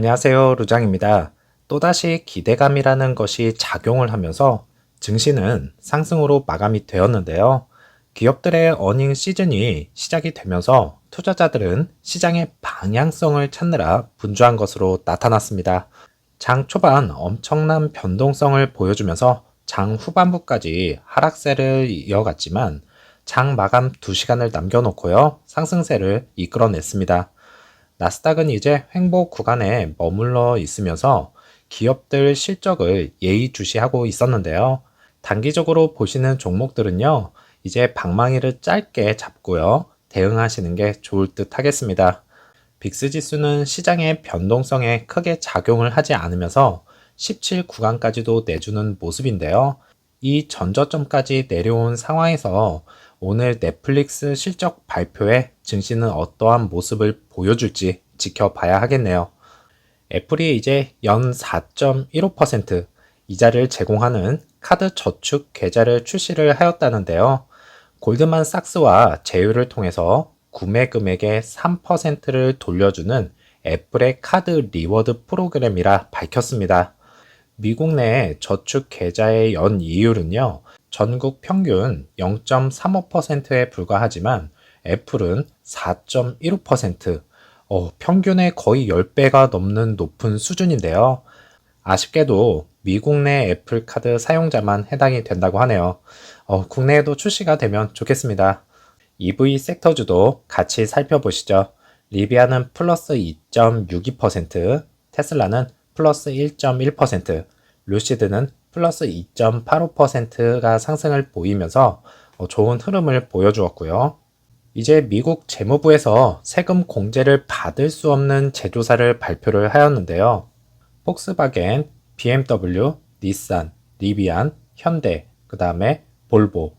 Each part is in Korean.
안녕하세요, 루장입니다. 또다시 기대감이라는 것이 작용을 하면서 증시는 상승으로 마감이 되었는데요. 기업들의 어닝 시즌이 시작이 되면서 투자자들은 시장의 방향성을 찾느라 분주한 것으로 나타났습니다. 장 초반 엄청난 변동성을 보여주면서 장 후반부까지 하락세를 이어갔지만 장 마감 2시간을 남겨놓고요, 상승세를 이끌어냈습니다. 나스닥은 이제 횡보 구간에 머물러 있으면서 기업들 실적을 예의주시하고 있었는데요. 단기적으로 보시는 종목들은요, 이제 방망이를 짧게 잡고요, 대응하시는 게 좋을 듯 하겠습니다. 빅스 지수는 시장의 변동성에 크게 작용을 하지 않으면서 17 구간까지도 내주는 모습인데요. 이 전저점까지 내려온 상황에서 오늘 넷플릭스 실적 발표에 증시는 어떠한 모습을 보여줄지 지켜봐야 하겠네요. 애플이 이제 연 4.15% 이자를 제공하는 카드 저축 계좌를 출시를 하였다는데요. 골드만삭스와 제휴를 통해서 구매 금액의 3%를 돌려주는 애플의 카드 리워드 프로그램이라 밝혔습니다. 미국 내 저축 계좌의 연 이율은요, 전국 평균 0.35%에 불과하지만 애플은 4.15%, 평균의 거의 10배가 넘는 높은 수준인데요. 아쉽게도 미국 내 애플 카드 사용자만 해당이 된다고 하네요. 국내에도 출시가 되면 좋겠습니다. EV 섹터주도 같이 살펴보시죠. 리비아는 플러스 2.62%, 테슬라는 플러스 1.1%, 루시드는 플러스 2.85%가 상승을 보이면서 좋은 흐름을 보여주었고요. 이제 미국 재무부에서 세금 공제를 받을 수 없는 제조사를 발표를 하였는데요. 폭스바겐, BMW, 닛산, 리비안, 현대, 그 다음에 볼보,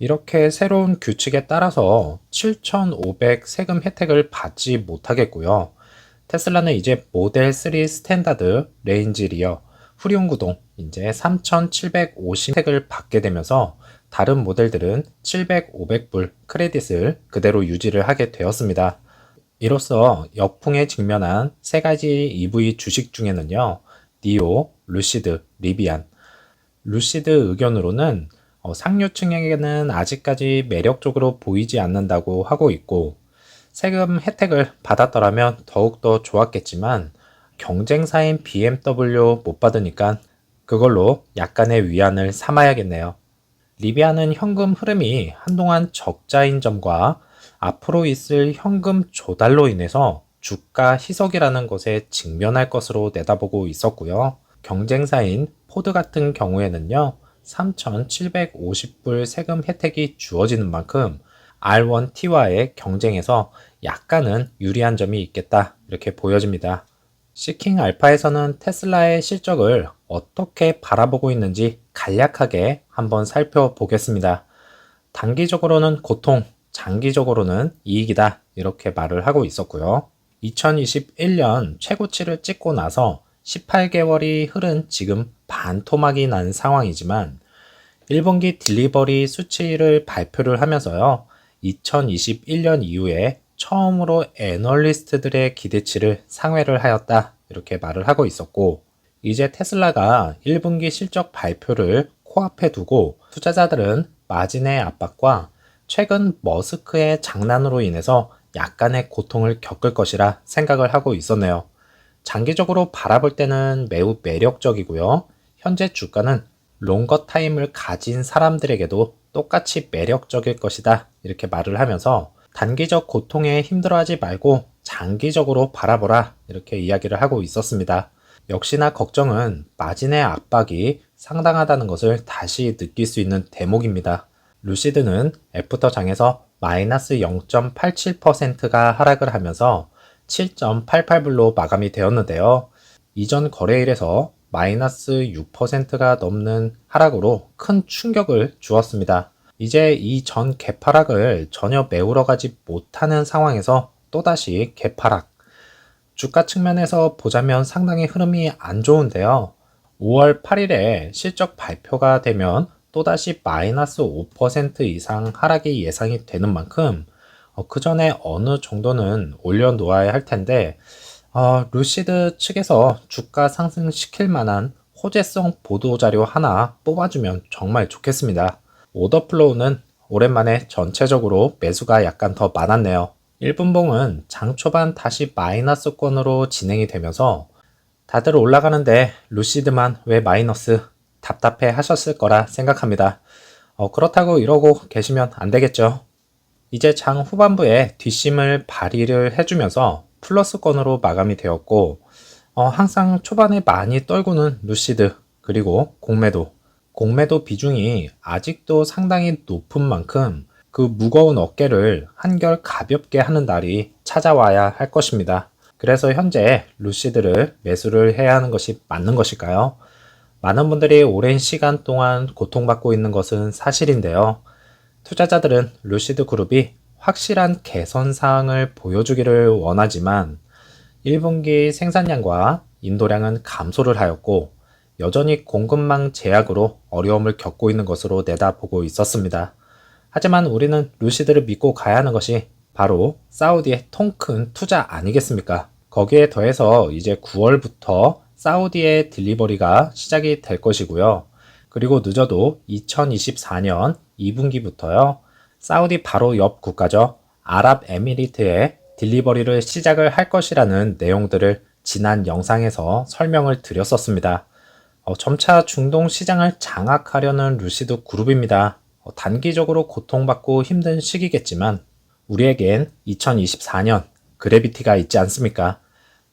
이렇게 새로운 규칙에 따라서 7,500 세금 혜택을 받지 못하겠고요. 테슬라는 이제 모델 3 스탠다드, 레인지 리어, 후륜 구동 이제 3,750 혜택을 받게 되면서 다른 모델들은 700, 500불 크레딧을 그대로 유지를 하게 되었습니다. 이로써 역풍에 직면한 세 가지 EV 주식 중에는요, 니오, 루시드, 리비안. 루시드 의견으로는 상류층에게는 아직까지 매력적으로 보이지 않는다고 하고 있고, 세금 혜택을 받았더라면 더욱더 좋았겠지만 경쟁사인 BMW 못 받으니까 그걸로 약간의 위안을 삼아야겠네요. 리비아는 현금 흐름이 한동안 적자인 점과 앞으로 있을 현금 조달로 인해서 주가 희석이라는 것에 직면할 것으로 내다보고 있었고요. 경쟁사인 포드 같은 경우에는요, 3,750불 세금 혜택이 주어지는 만큼 R1T와의 경쟁에서 약간은 유리한 점이 있겠다, 이렇게 보여집니다. 시킹 알파에서는 테슬라의 실적을 어떻게 바라보고 있는지 간략하게 한번 살펴보겠습니다. 단기적으로는 고통, 장기적으로는 이익이다, 이렇게 말을 하고 있었고요. 2021년 최고치를 찍고 나서 18개월이 흐른 지금 반토막이 난 상황이지만 1분기 딜리버리 수치를 발표를 하면서요, 2021년 이후에 처음으로 애널리스트들의 기대치를 상회를 하였다, 이렇게 말을 하고 있었고, 이제 테슬라가 1분기 실적 발표를 코앞에 두고 투자자들은 마진의 압박과 최근 머스크의 장난으로 인해서 약간의 고통을 겪을 것이라 생각을 하고 있었네요. 장기적으로 바라볼 때는 매우 매력적이고요. 현재 주가는 롱거 타임을 가진 사람들에게도 똑같이 매력적일 것이다, 이렇게 말을 하면서 단기적 고통에 힘들어하지 말고 장기적으로 바라보라, 이렇게 이야기를 하고 있었습니다. 역시나 걱정은 마진의 압박이 상당하다는 것을 다시 느낄 수 있는 대목입니다. 루시드는 애프터 장에서 마이너스 0.87%가 하락을 하면서 7.88불로 마감이 되었는데요. 이전 거래일에서 마이너스 6%가 넘는 하락으로 큰 충격을 주었습니다. 이제 이 전 개파락을 전혀 메우러 가지 못하는 상황에서 또다시 개파락. 주가 측면에서 보자면 상당히 흐름이 안 좋은데요. 5월 8일에 실적 발표가 되면 또다시 마이너스 5% 이상 하락이 예상이 되는 만큼 그 전에 어느 정도는 올려놓아야 할 텐데 루시드 측에서 주가 상승시킬 만한 호재성 보도자료 하나 뽑아주면 정말 좋겠습니다. 오더플로우는 오랜만에 전체적으로 매수가 약간 더 많았네요. 1분봉은 장 초반 다시 마이너스권으로 진행이 되면서 다들 올라가는데 루시드만 왜 마이너스, 답답해 하셨을 거라 생각합니다. 그렇다고 이러고 계시면 안 되겠죠. 이제 장 후반부에 뒷심을 발휘를 해주면서 플러스권으로 마감이 되었고, 항상 초반에 많이 떨구는 루시드, 그리고 공매도 비중이 아직도 상당히 높은 만큼 그 무거운 어깨를 한결 가볍게 하는 날이 찾아와야 할 것입니다. 그래서 현재 루시드를 매수를 해야 하는 것이 맞는 것일까요? 많은 분들이 오랜 시간 동안 고통받고 있는 것은 사실인데요. 투자자들은 루시드 그룹이 확실한 개선 사항을 보여주기를 원하지만 1분기 생산량과 인도량은 감소를 하였고 여전히 공급망 제약으로 어려움을 겪고 있는 것으로 내다보고 있었습니다. 하지만 우리는 루시드를 믿고 가야 하는 것이 바로 사우디의 통 큰 투자 아니겠습니까? 거기에 더해서 이제 9월부터 사우디의 딜리버리가 시작이 될 것이고요. 그리고 늦어도 2024년 2분기부터요. 사우디 바로 옆 국가죠. 아랍에미리트에 딜리버리를 시작을 할 것이라는 내용들을 지난 영상에서 설명을 드렸었습니다. 점차 중동 시장을 장악하려는 루시드 그룹입니다. 단기적으로 고통받고 힘든 시기겠지만 우리에겐 2024년 그래비티가 있지 않습니까?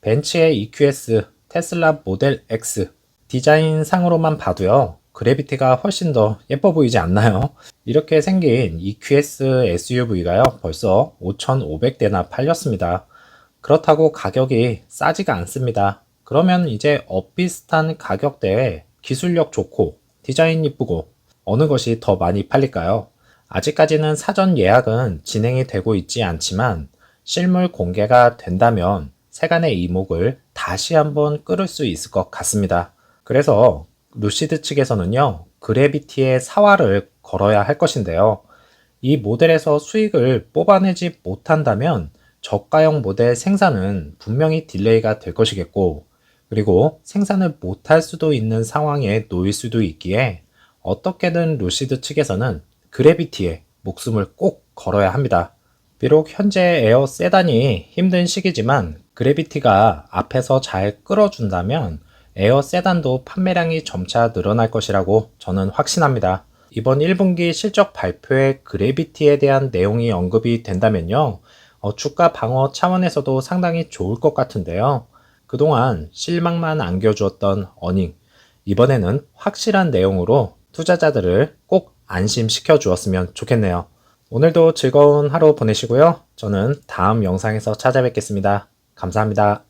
벤츠의 EQS, 테슬라 모델 X 디자인상으로만 봐도요. 그래비티가 훨씬 더 예뻐 보이지 않나요? 이렇게 생긴 EQS SUV가요. 벌써 5,500대나 팔렸습니다. 그렇다고 가격이 싸지가 않습니다. 그러면 이제 엇비슷한 가격대에 기술력 좋고 디자인 이쁘고 어느 것이 더 많이 팔릴까요? 아직까지는 사전 예약은 진행이 되고 있지 않지만 실물 공개가 된다면 세간의 이목을 다시 한번 끌을 수 있을 것 같습니다. 그래서 루시드 측에서는요, 그래비티의 사활을 걸어야 할 것인데요. 이 모델에서 수익을 뽑아내지 못한다면 저가형 모델 생산은 분명히 딜레이가 될 것이겠고, 그리고 생산을 못할 수도 있는 상황에 놓일 수도 있기에 어떻게든 루시드 측에서는 그래비티에 목숨을 꼭 걸어야 합니다. 비록 현재 에어 세단이 힘든 시기지만 그래비티가 앞에서 잘 끌어준다면 에어 세단도 판매량이 점차 늘어날 것이라고 저는 확신합니다. 이번 1분기 실적 발표에 그래비티에 대한 내용이 언급이 된다면요. 주가 방어 차원에서도 상당히 좋을 것 같은데요. 그동안 실망만 안겨주었던 어닝, 이번에는 확실한 내용으로 투자자들을 꼭 안심시켜 주었으면 좋겠네요. 오늘도 즐거운 하루 보내시고요. 저는 다음 영상에서 찾아뵙겠습니다. 감사합니다.